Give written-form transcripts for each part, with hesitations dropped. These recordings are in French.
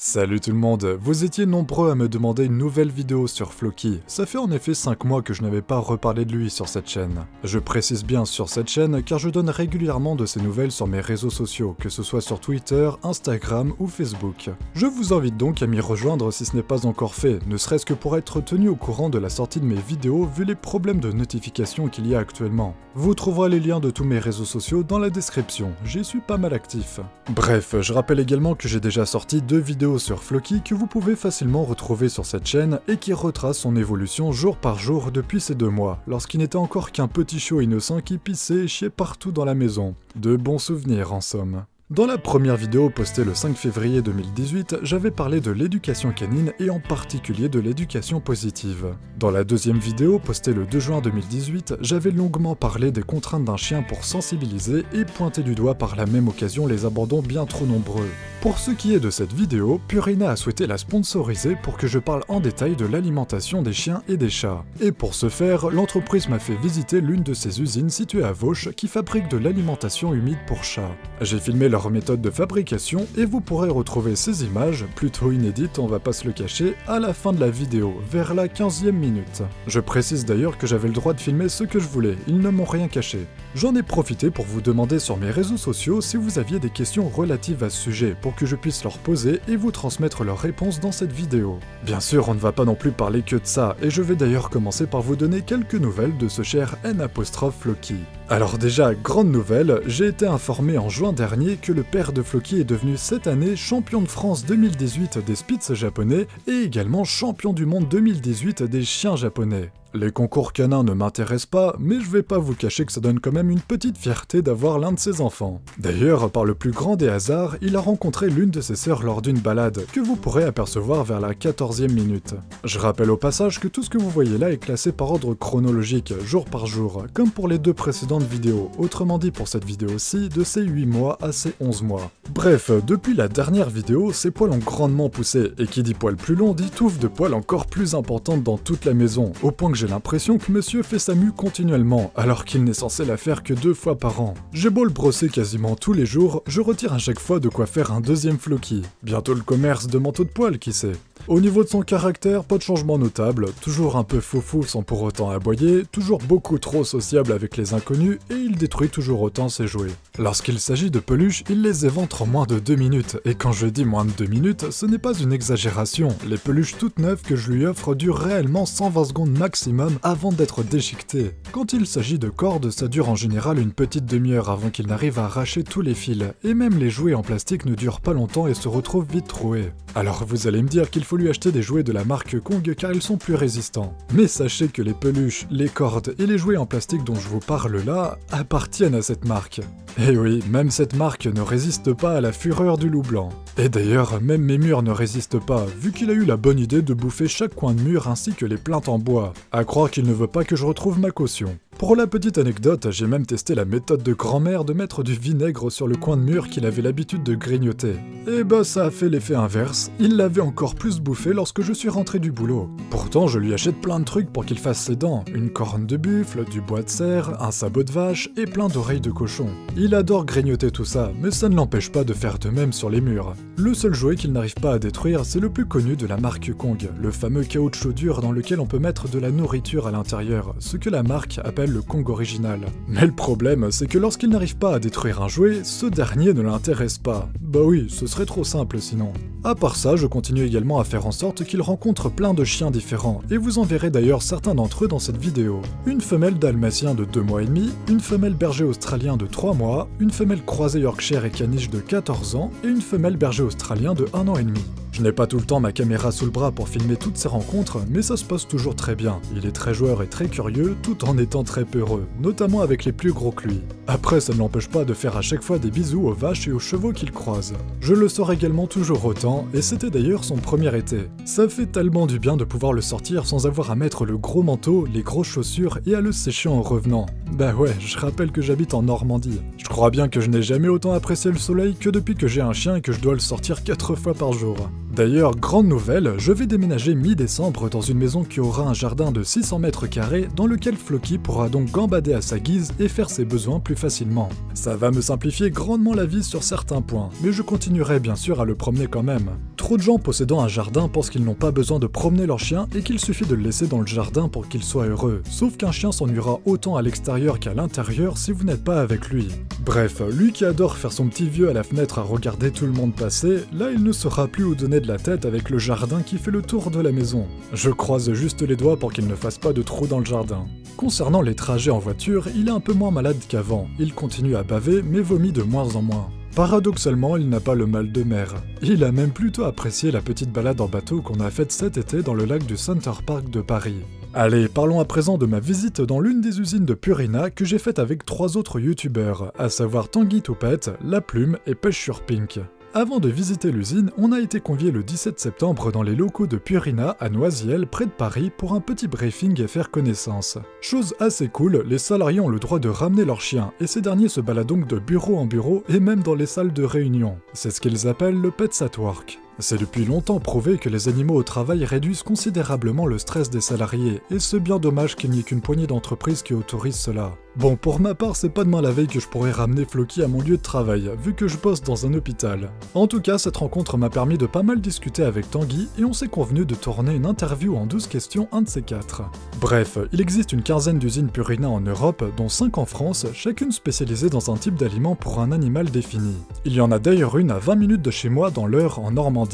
Salut tout le monde, vous étiez nombreux à me demander une nouvelle vidéo sur Floki. Ça fait en effet 5 mois que je n'avais pas reparlé de lui sur cette chaîne. Je précise bien sur cette chaîne car je donne régulièrement de ces nouvelles sur mes réseaux sociaux, que ce soit sur Twitter, Instagram ou Facebook. Je vous invite donc à m'y rejoindre si ce n'est pas encore fait, ne serait-ce que pour être tenu au courant de la sortie de mes vidéos vu les problèmes de notification qu'il y a actuellement. Vous trouverez les liens de tous mes réseaux sociaux dans la description, j'y suis pas mal actif. Bref, je rappelle également que j'ai déjà sorti 2 vidéos sur Floki que vous pouvez facilement retrouver sur cette chaîne et qui retrace son évolution jour par jour depuis ces 2 mois, lorsqu'il n'était encore qu'un petit chiot innocent qui pissait et chiait partout dans la maison. De bons souvenirs en somme. Dans la première vidéo postée le 5 février 2018, j'avais parlé de l'éducation canine et en particulier de l'éducation positive. Dans la deuxième vidéo postée le 2 juin 2018, j'avais longuement parlé des contraintes d'un chien pour sensibiliser et pointer du doigt par la même occasion les abandons bien trop nombreux. Pour ce qui est de cette vidéo, Purina a souhaité la sponsoriser pour que je parle en détail de l'alimentation des chiens et des chats. Et pour ce faire, l'entreprise m'a fait visiter l'une de ses usines située à Vauche qui fabrique de l'alimentation humide pour chats. J'ai filmé leur méthode de fabrication et vous pourrez retrouver ces images, plutôt inédites on va pas se le cacher, à la fin de la vidéo, vers la 15e minute. Je précise d'ailleurs que j'avais le droit de filmer ce que je voulais, ils ne m'ont rien caché. J'en ai profité pour vous demander sur mes réseaux sociaux si vous aviez des questions relatives à ce sujet pour que je puisse leur poser et vous transmettre leurs réponses dans cette vidéo. Bien sûr, on ne va pas non plus parler que de ça, et je vais d'ailleurs commencer par vous donner quelques nouvelles de ce cher N''Floki. Alors déjà, grande nouvelle, j'ai été informé en juin dernier que le père de Floki est devenu cette année champion de France 2018 des Spitz japonais et également champion du monde 2018 des chiens japonais. Les concours canins ne m'intéressent pas, mais je vais pas vous cacher que ça donne quand même une petite fierté d'avoir l'un de ses enfants. D'ailleurs, par le plus grand des hasards, il a rencontré l'une de ses sœurs lors d'une balade, que vous pourrez apercevoir vers la 14e minute. Je rappelle au passage que tout ce que vous voyez là est classé par ordre chronologique, jour par jour, comme pour les 2 précédentes vidéos, autrement dit pour cette vidéo-ci, de ses 8 mois à ses 11 mois. Bref, depuis la dernière vidéo, ses poils ont grandement poussé, et qui dit poils plus long dit touffe de poils encore plus importante dans toute la maison, au point que j'ai l'impression que monsieur fait sa mue continuellement, alors qu'il n'est censé la faire que 2 fois par an. J'ai beau le brosser quasiment tous les jours, je retire à chaque fois de quoi faire un deuxième Floki. Bientôt le commerce de manteaux de poils, qui sait. Au niveau de son caractère, pas de changement notable, toujours un peu foufou sans pour autant aboyer, toujours beaucoup trop sociable avec les inconnus, et il détruit toujours autant ses jouets. Lorsqu'il s'agit de peluches, il les éventre en moins de 2 minutes, et quand je dis moins de 2 minutes, ce n'est pas une exagération, les peluches toutes neuves que je lui offre durent réellement 120 secondes maximum avant d'être déchiquetées. Quand il s'agit de cordes, ça dure en général une petite demi-heure avant qu'il n'arrive à arracher tous les fils, et même les jouets en plastique ne durent pas longtemps et se retrouvent vite troués. Alors vous allez me dire qu'il faut lui acheter des jouets de la marque Kong car ils sont plus résistants. Mais sachez que les peluches, les cordes et les jouets en plastique dont je vous parle là appartiennent à cette marque. Et oui, même cette marque ne résiste pas à la fureur du loup blanc. Et d'ailleurs, même mes murs ne résistent pas, vu qu'il a eu la bonne idée de bouffer chaque coin de mur ainsi que les plaintes en bois. À croire qu'il ne veut pas que je retrouve ma caution. Pour la petite anecdote, j'ai même testé la méthode de grand-mère de mettre du vinaigre sur le coin de mur qu'il avait l'habitude de grignoter. Et bah ça a fait l'effet inverse, il l'avait encore plus bouffé lorsque je suis rentré du boulot. Pourtant je lui achète plein de trucs pour qu'il fasse ses dents, une corne de buffle, du bois de cerf, un sabot de vache et plein d'oreilles de cochon. Il adore grignoter tout ça, mais ça ne l'empêche pas de faire de même sur les murs. Le seul jouet qu'il n'arrive pas à détruire, c'est le plus connu de la marque Kong, le fameux caoutchouc dur dans lequel on peut mettre de la nourriture à l'intérieur, ce que la marque appelle le Kong original. Mais le problème, c'est que lorsqu'il n'arrive pas à détruire un jouet, ce dernier ne l'intéresse pas. Bah oui, ce serait trop simple sinon. À part ça, je continue également à faire en sorte qu'il rencontre plein de chiens différents, et vous en verrez d'ailleurs certains d'entre eux dans cette vidéo. Une femelle dalmatien de 2 mois et demi, une femelle berger australien de 3 mois, une femelle croisée Yorkshire et caniche de 14 ans, et une femelle berger australien de 1 an et demi. Je n'ai pas tout le temps ma caméra sous le bras pour filmer toutes ces rencontres, mais ça se passe toujours très bien. Il est très joueur et très curieux, tout en étant très peureux, notamment avec les plus gros que lui. Après, ça ne l'empêche pas de faire à chaque fois des bisous aux vaches et aux chevaux qu'il croise. Je le sors également toujours autant, et c'était d'ailleurs son premier été. Ça fait tellement du bien de pouvoir le sortir sans avoir à mettre le gros manteau, les grosses chaussures et à le sécher en revenant. Bah ouais, je rappelle que j'habite en Normandie. Je crois bien que je n'ai jamais autant apprécié le soleil que depuis que j'ai un chien et que je dois le sortir 4 fois par jour. D'ailleurs, grande nouvelle, je vais déménager mi-décembre dans une maison qui aura un jardin de 600 mètres carrés dans lequel Floki pourra donc gambader à sa guise et faire ses besoins plus facilement. Ça va me simplifier grandement la vie sur certains points, mais je continuerai bien sûr à le promener quand même. Trop de gens possédant un jardin pensent qu'ils n'ont pas besoin de promener leur chien et qu'il suffit de le laisser dans le jardin pour qu'il soit heureux. Sauf qu'un chien s'ennuiera autant à l'extérieur qu'à l'intérieur si vous n'êtes pas avec lui. Bref, lui qui adore faire son petit vieux à la fenêtre à regarder tout le monde passer, là il ne saura plus où donner de la tête avec le jardin qui fait le tour de la maison. Je croise juste les doigts pour qu'il ne fasse pas de trou dans le jardin. Concernant les trajets en voiture, il est un peu moins malade qu'avant. Il continue à baver mais vomit de moins en moins. Paradoxalement, il n'a pas le mal de mer. Il a même plutôt apprécié la petite balade en bateau qu'on a faite cet été dans le lac du Center Park de Paris. Allez, parlons à présent de ma visite dans l'une des usines de Purina que j'ai faite avec 3 autres youtubeurs, à savoir Tanguy Toupette, La Plume et Pêche sur Pink. Avant de visiter l'usine, on a été conviés le 17 septembre dans les locaux de Purina à Noisiel, près de Paris, pour un petit briefing et faire connaissance. Chose assez cool, les salariés ont le droit de ramener leurs chiens, et ces derniers se baladent donc de bureau en bureau et même dans les salles de réunion. C'est ce qu'ils appellent le Pets at Work. C'est depuis longtemps prouvé que les animaux au travail réduisent considérablement le stress des salariés, et c'est bien dommage qu'il n'y ait qu'une poignée d'entreprises qui autorisent cela. Bon, pour ma part, c'est pas demain la veille que je pourrais ramener Floki à mon lieu de travail, vu que je bosse dans un hôpital. En tout cas, cette rencontre m'a permis de pas mal discuter avec Tanguy, et on s'est convenu de tourner une interview en 12 questions, un de ces 4. Bref, il existe une quinzaine d'usines Purina en Europe, dont 5 en France, chacune spécialisée dans un type d'aliment pour un animal défini. Il y en a d'ailleurs une à 20 minutes de chez moi dans l'Eure en Normandie.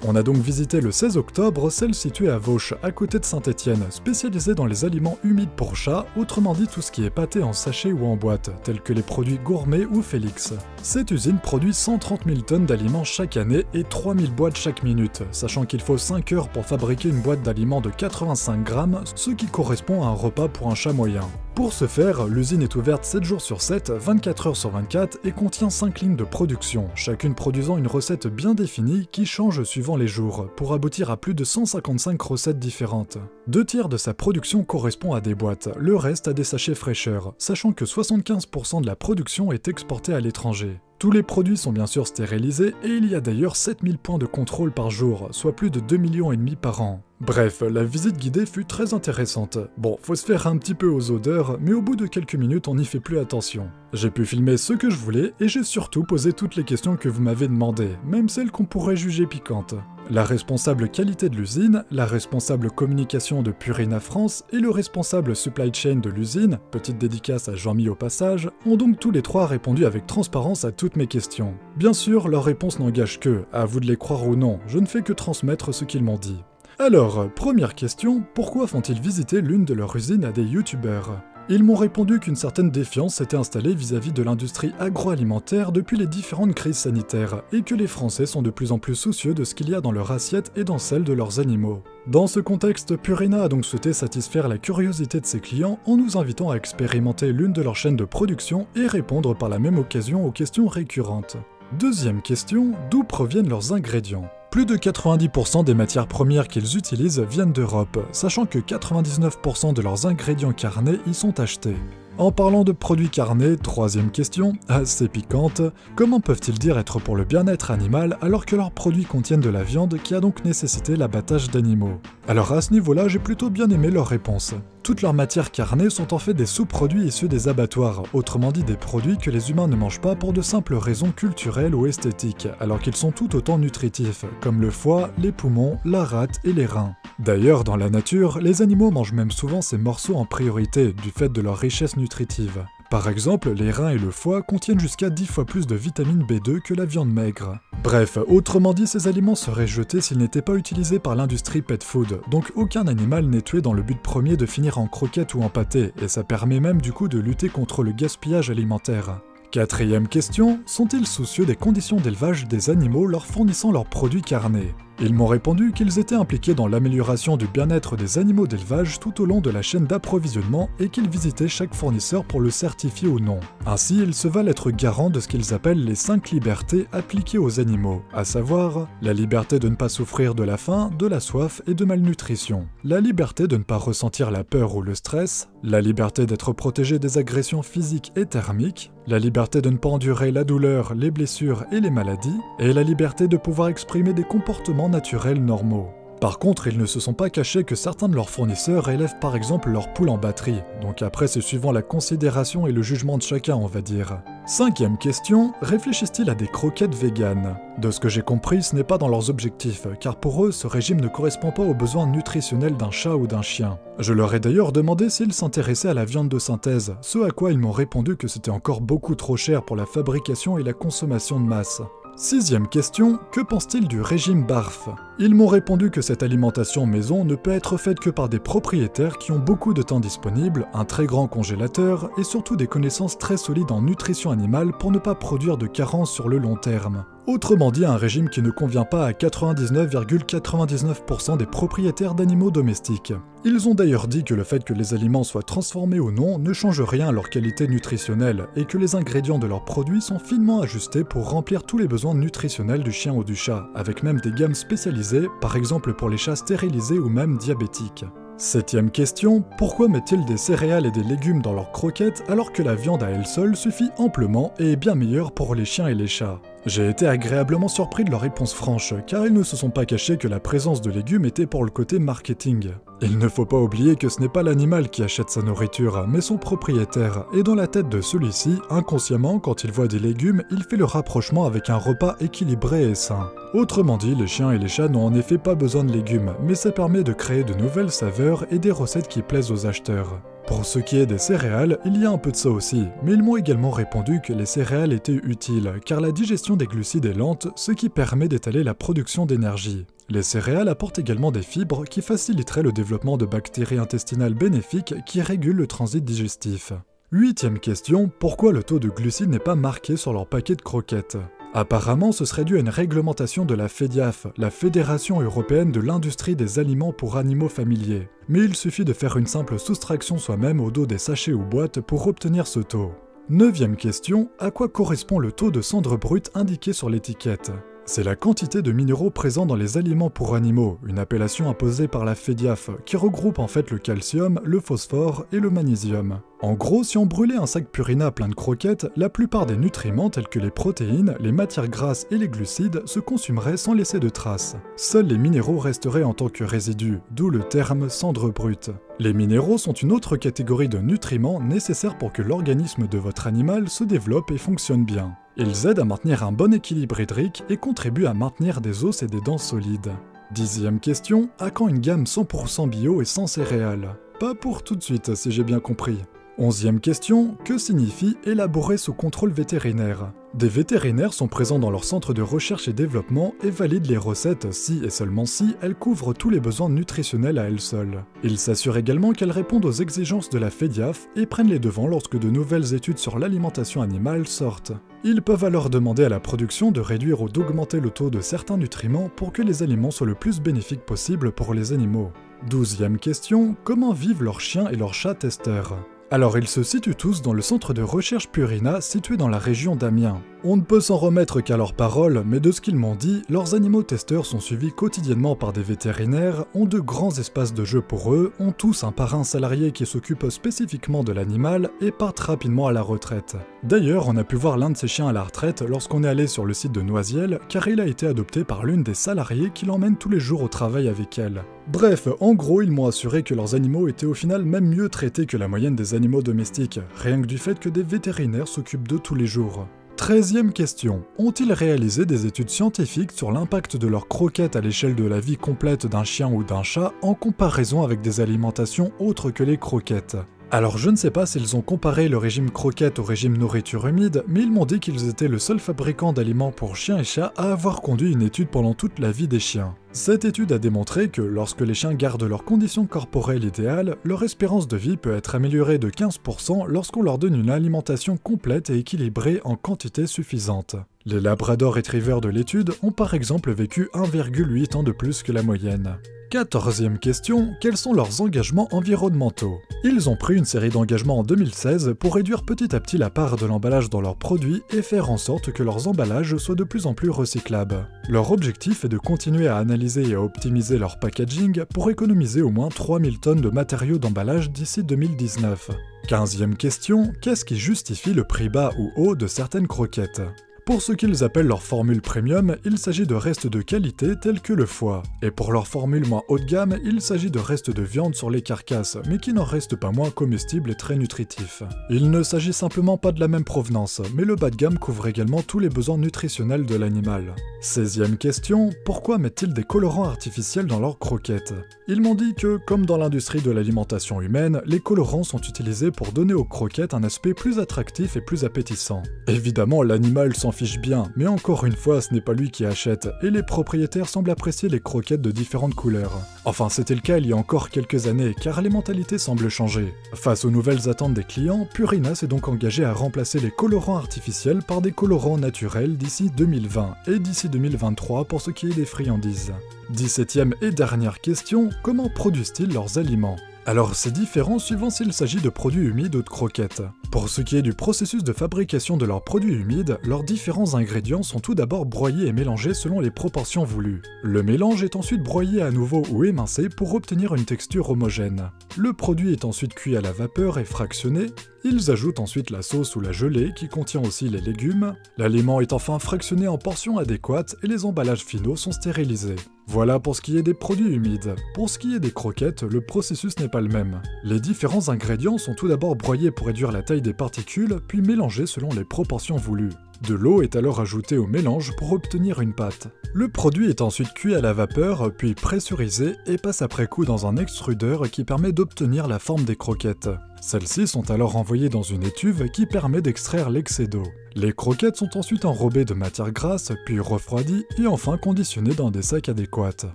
On a donc visité le 16 octobre celle située à Vauche, à côté de Saint-Étienne, spécialisée dans les aliments humides pour chats, autrement dit tout ce qui est pâté en sachet ou en boîte, tels que les produits gourmets ou Félix. Cette usine produit 130 000 tonnes d'aliments chaque année et 3000 boîtes chaque minute, sachant qu'il faut 5 heures pour fabriquer une boîte d'aliments de 85 grammes, ce qui correspond à un repas pour un chat moyen. Pour ce faire, l'usine est ouverte 7 jours sur 7, 24 heures sur 24 et contient 5 lignes de production, chacune produisant une recette bien définie qui change suivant les jours, pour aboutir à plus de 155 recettes différentes. 2 tiers de sa production correspond à des boîtes, le reste à des sachets fraîcheur, sachant que 75% de la production est exportée à l'étranger. Tous les produits sont bien sûr stérilisés et il y a d'ailleurs 7000 points de contrôle par jour, soit plus de 2,5 millions par an. Bref, la visite guidée fut très intéressante. Bon, faut se faire un petit peu aux odeurs, mais au bout de quelques minutes on n'y fait plus attention. J'ai pu filmer ce que je voulais et j'ai surtout posé toutes les questions que vous m'avez demandées, même celles qu'on pourrait juger piquantes. La responsable qualité de l'usine, la responsable communication de Purina France et le responsable supply chain de l'usine, petite dédicace à Jean-Mi au passage, ont donc tous les 3 répondu avec transparence à toutes mes questions. Bien sûr, leurs réponses n'engagent qu'eux, à vous de les croire ou non, je ne fais que transmettre ce qu'ils m'ont dit. Alors, première question, pourquoi font-ils visiter l'une de leurs usines à des youtubeurs ? Ils m'ont répondu qu'une certaine défiance s'était installée vis-à-vis de l'industrie agroalimentaire depuis les différentes crises sanitaires, et que les Français sont de plus en plus soucieux de ce qu'il y a dans leur assiette et dans celle de leurs animaux. Dans ce contexte, Purina a donc souhaité satisfaire la curiosité de ses clients en nous invitant à expérimenter l'une de leurs chaînes de production et répondre par la même occasion aux questions récurrentes. Deuxième question, d'où proviennent leurs ingrédients ? Plus de 90% des matières premières qu'ils utilisent viennent d'Europe, sachant que 99% de leurs ingrédients carnés y sont achetés. En parlant de produits carnés, troisième question, assez piquante, comment peuvent-ils dire être pour le bien-être animal alors que leurs produits contiennent de la viande qui a donc nécessité l'abattage d'animaux? Alors à ce niveau-là, j'ai plutôt bien aimé leur réponse. Toutes leurs matières carnées sont en fait des sous-produits issus des abattoirs, autrement dit des produits que les humains ne mangent pas pour de simples raisons culturelles ou esthétiques, alors qu'ils sont tout autant nutritifs, comme le foie, les poumons, la rate et les reins. D'ailleurs, dans la nature, les animaux mangent même souvent ces morceaux en priorité, du fait de leur richesse nutritive. Par exemple, les reins et le foie contiennent jusqu'à 10 fois plus de vitamine B2 que la viande maigre. Bref, autrement dit, ces aliments seraient jetés s'ils n'étaient pas utilisés par l'industrie pet food, donc aucun animal n'est tué dans le but premier de finir en croquette ou en pâté, et ça permet même du coup de lutter contre le gaspillage alimentaire. Quatrième question, sont-ils soucieux des conditions d'élevage des animaux leur fournissant leurs produits carnés? Ils m'ont répondu qu'ils étaient impliqués dans l'amélioration du bien-être des animaux d'élevage tout au long de la chaîne d'approvisionnement et qu'ils visitaient chaque fournisseur pour le certifier ou non. Ainsi, ils se valent être garants de ce qu'ils appellent les 5 libertés appliquées aux animaux, à savoir la liberté de ne pas souffrir de la faim, de la soif et de malnutrition, la liberté de ne pas ressentir la peur ou le stress, la liberté d'être protégé des agressions physiques et thermiques, la liberté de ne pas endurer la douleur, les blessures et les maladies, et la liberté de pouvoir exprimer des comportements naturels normaux. Par contre, ils ne se sont pas cachés que certains de leurs fournisseurs élèvent par exemple leurs poules en batterie, donc après c'est suivant la considération et le jugement de chacun on va dire. Cinquième question, réfléchissent-ils à des croquettes véganes? De ce que j'ai compris, ce n'est pas dans leurs objectifs, car pour eux, ce régime ne correspond pas aux besoins nutritionnels d'un chat ou d'un chien. Je leur ai d'ailleurs demandé s'ils s'intéressaient à la viande de synthèse, ce à quoi ils m'ont répondu que c'était encore beaucoup trop cher pour la fabrication et la consommation de masse. Sixième question, que pensent-ils du régime BARF? Ils m'ont répondu que cette alimentation maison ne peut être faite que par des propriétaires qui ont beaucoup de temps disponible, un très grand congélateur et surtout des connaissances très solides en nutrition animale pour ne pas produire de carences sur le long terme. Autrement dit, un régime qui ne convient pas à 99,99% des propriétaires d'animaux domestiques. Ils ont d'ailleurs dit que le fait que les aliments soient transformés ou non ne change rien à leur qualité nutritionnelle et que les ingrédients de leurs produits sont finement ajustés pour remplir tous les besoins nutritionnels du chien ou du chat, avec même des gammes spécialisées, par exemple pour les chats stérilisés ou même diabétiques. Septième question, pourquoi mettent-ils des céréales et des légumes dans leurs croquettes alors que la viande à elle seule suffit amplement et est bien meilleure pour les chiens et les chats? J'ai été agréablement surpris de leur réponse franche, car ils ne se sont pas cachés que la présence de légumes était pour le côté marketing. Il ne faut pas oublier que ce n'est pas l'animal qui achète sa nourriture, mais son propriétaire, et dans la tête de celui-ci, inconsciemment, quand il voit des légumes, il fait le rapprochement avec un repas équilibré et sain. Autrement dit, les chiens et les chats n'ont en effet pas besoin de légumes, mais ça permet de créer de nouvelles saveurs et des recettes qui plaisent aux acheteurs. Pour ce qui est des céréales, il y a un peu de ça aussi, mais ils m'ont également répondu que les céréales étaient utiles, car la digestion des glucides est lente, ce qui permet d'étaler la production d'énergie. Les céréales apportent également des fibres qui faciliteraient le développement de bactéries intestinales bénéfiques qui régulent le transit digestif. Huitième question, pourquoi le taux de glucides n'est pas marqué sur leur paquet de croquettes? Apparemment, ce serait dû à une réglementation de la FEDIAF, la Fédération européenne de l'industrie des aliments pour animaux familiers. Mais il suffit de faire une simple soustraction soi-même au dos des sachets ou boîtes pour obtenir ce taux. Neuvième question, à quoi correspond le taux de cendre brute indiqué sur l'étiquette? C'est la quantité de minéraux présents dans les aliments pour animaux, une appellation imposée par la FEDIAF, qui regroupe en fait le calcium, le phosphore et le magnésium. En gros, si on brûlait un sac Purina plein de croquettes, la plupart des nutriments tels que les protéines, les matières grasses et les glucides se consumeraient sans laisser de traces. Seuls les minéraux resteraient en tant que résidus, d'où le terme cendre brute. Les minéraux sont une autre catégorie de nutriments nécessaires pour que l'organisme de votre animal se développe et fonctionne bien. Ils aident à maintenir un bon équilibre hydrique et contribuent à maintenir des os et des dents solides. Dixième question, à quand une gamme 100% bio et sans céréales? Pas pour tout de suite si j'ai bien compris. Onzième question, que signifie élaborer sous contrôle vétérinaire? Des vétérinaires sont présents dans leur centre de recherche et développement et valident les recettes si et seulement si elles couvrent tous les besoins nutritionnels à elles seules. Ils s'assurent également qu'elles répondent aux exigences de la FEDIAF et prennent les devants lorsque de nouvelles études sur l'alimentation animale sortent. Ils peuvent alors demander à la production de réduire ou d'augmenter le taux de certains nutriments pour que les aliments soient le plus bénéfiques possible pour les animaux. Douzième question, comment vivent leurs chiens et leurs chats testeurs? Alors ils se situent tous dans le centre de recherche Purina situé dans la région d'Amiens. On ne peut s'en remettre qu'à leurs paroles, mais de ce qu'ils m'ont dit, leurs animaux testeurs sont suivis quotidiennement par des vétérinaires, ont de grands espaces de jeu pour eux, ont tous un parrain salarié qui s'occupe spécifiquement de l'animal et partent rapidement à la retraite. D'ailleurs, on a pu voir l'un de ces chiens à la retraite lorsqu'on est allé sur le site de Noisiel, car il a été adopté par l'une des salariées qui l'emmène tous les jours au travail avec elle. Bref, en gros, ils m'ont assuré que leurs animaux étaient au final même mieux traités que la moyenne des animaux domestiques, rien que du fait que des vétérinaires s'occupent d'eux tous les jours. 13e question. Ont-ils réalisé des études scientifiques sur l'impact de leurs croquettes à l'échelle de la vie complète d'un chien ou d'un chat en comparaison avec des alimentations autres que les croquettes? Alors je ne sais pas s'ils ont comparé le régime croquette au régime nourriture humide, mais ils m'ont dit qu'ils étaient le seul fabricant d'aliments pour chiens et chats à avoir conduit une étude pendant toute la vie des chiens. Cette étude a démontré que lorsque les chiens gardent leurs conditions corporelles idéales, leur espérance de vie peut être améliorée de 15% lorsqu'on leur donne une alimentation complète et équilibrée en quantité suffisante. Les Labrador Retrievers de l'étude ont par exemple vécu 1,8 ans de plus que la moyenne. 14e question, quels sont leurs engagements environnementaux? Ils ont pris une série d'engagements en 2016 pour réduire petit à petit la part de l'emballage dans leurs produits et faire en sorte que leurs emballages soient de plus en plus recyclables. Leur objectif est de continuer à analyser et à optimiser leur packaging pour économiser au moins 3000 tonnes de matériaux d'emballage d'ici 2019. 15e question, qu'est-ce qui justifie le prix bas ou haut de certaines croquettes? Pour ce qu'ils appellent leur formule premium, il s'agit de restes de qualité tels que le foie. Et pour leur formule moins haut de gamme, il s'agit de restes de viande sur les carcasses, mais qui n'en restent pas moins comestibles et très nutritifs. Il ne s'agit simplement pas de la même provenance, mais le bas de gamme couvre également tous les besoins nutritionnels de l'animal. 16e question, pourquoi mettent-ils des colorants artificiels dans leurs croquettes? Ils m'ont dit que, comme dans l'industrie de l'alimentation humaine, les colorants sont utilisés pour donner aux croquettes un aspect plus attractif et plus appétissant. Évidemment, l'animal s'en fiche bien, mais encore une fois, ce n'est pas lui qui achète, et les propriétaires semblent apprécier les croquettes de différentes couleurs. Enfin, c'était le cas il y a encore quelques années, car les mentalités semblent changer. Face aux nouvelles attentes des clients, Purina s'est donc engagé à remplacer les colorants artificiels par des colorants naturels d'ici 2020, et d'ici 2023 pour ce qui est des friandises. 17e et dernière question, comment produisent-ils leurs aliments? Alors c'est différent suivant s'il s'agit de produits humides ou de croquettes. Pour ce qui est du processus de fabrication de leurs produits humides, leurs différents ingrédients sont tout d'abord broyés et mélangés selon les proportions voulues. Le mélange est ensuite broyé à nouveau ou émincé pour obtenir une texture homogène. Le produit est ensuite cuit à la vapeur et fractionné. Ils ajoutent ensuite la sauce ou la gelée qui contient aussi les légumes. L'aliment est enfin fractionné en portions adéquates et les emballages finaux sont stérilisés. Voilà pour ce qui est des produits humides. Pour ce qui est des croquettes, le processus n'est pas le même. Les différents ingrédients sont tout d'abord broyés pour réduire la taille des particules, puis mélangés selon les proportions voulues. De l'eau est alors ajoutée au mélange pour obtenir une pâte. Le produit est ensuite cuit à la vapeur, puis pressurisé et passe après coup dans un extrudeur qui permet d'obtenir la forme des croquettes. Celles-ci sont alors envoyées dans une étuve qui permet d'extraire l'excès d'eau. Les croquettes sont ensuite enrobées de matière grasse, puis refroidies et enfin conditionnées dans des sacs adéquats.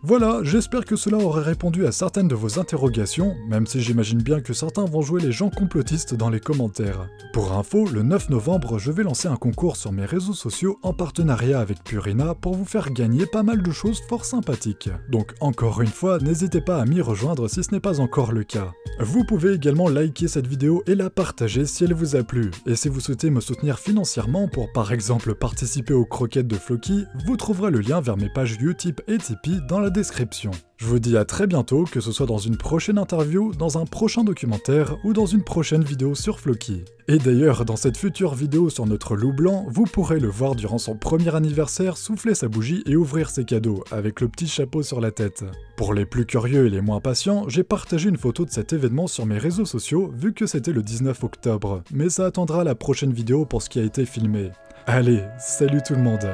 Voilà, j'espère que cela aurait répondu à certaines de vos interrogations, même si j'imagine bien que certains vont jouer les gens complotistes dans les commentaires. Pour info, le 9 novembre, je vais lancer un concours sur mes réseaux sociaux en partenariat avec Purina pour vous faire gagner pas mal de choses fort sympathiques. Donc encore une fois, n'hésitez pas à m'y rejoindre si ce n'est pas encore le cas. Vous pouvez également liker cette vidéo et la partager si elle vous a plu. Et si vous souhaitez me soutenir financièrement pour par exemple participer aux croquettes de Floki, vous trouverez le lien vers mes pages Utip et Tipeee dans la description. Je vous dis à très bientôt, que ce soit dans une prochaine interview, dans un prochain documentaire ou dans une prochaine vidéo sur Floki. Et d'ailleurs, dans cette future vidéo sur notre loup blanc, vous pourrez le voir durant son premier anniversaire souffler sa bougie et ouvrir ses cadeaux, avec le petit chapeau sur la tête. Pour les plus curieux et les moins patients, j'ai partagé une photo de cet événement sur mes réseaux sociaux vu que c'était le 19 octobre, mais ça attendra la prochaine vidéo pour ce qui a été filmé. Allez, salut tout le monde!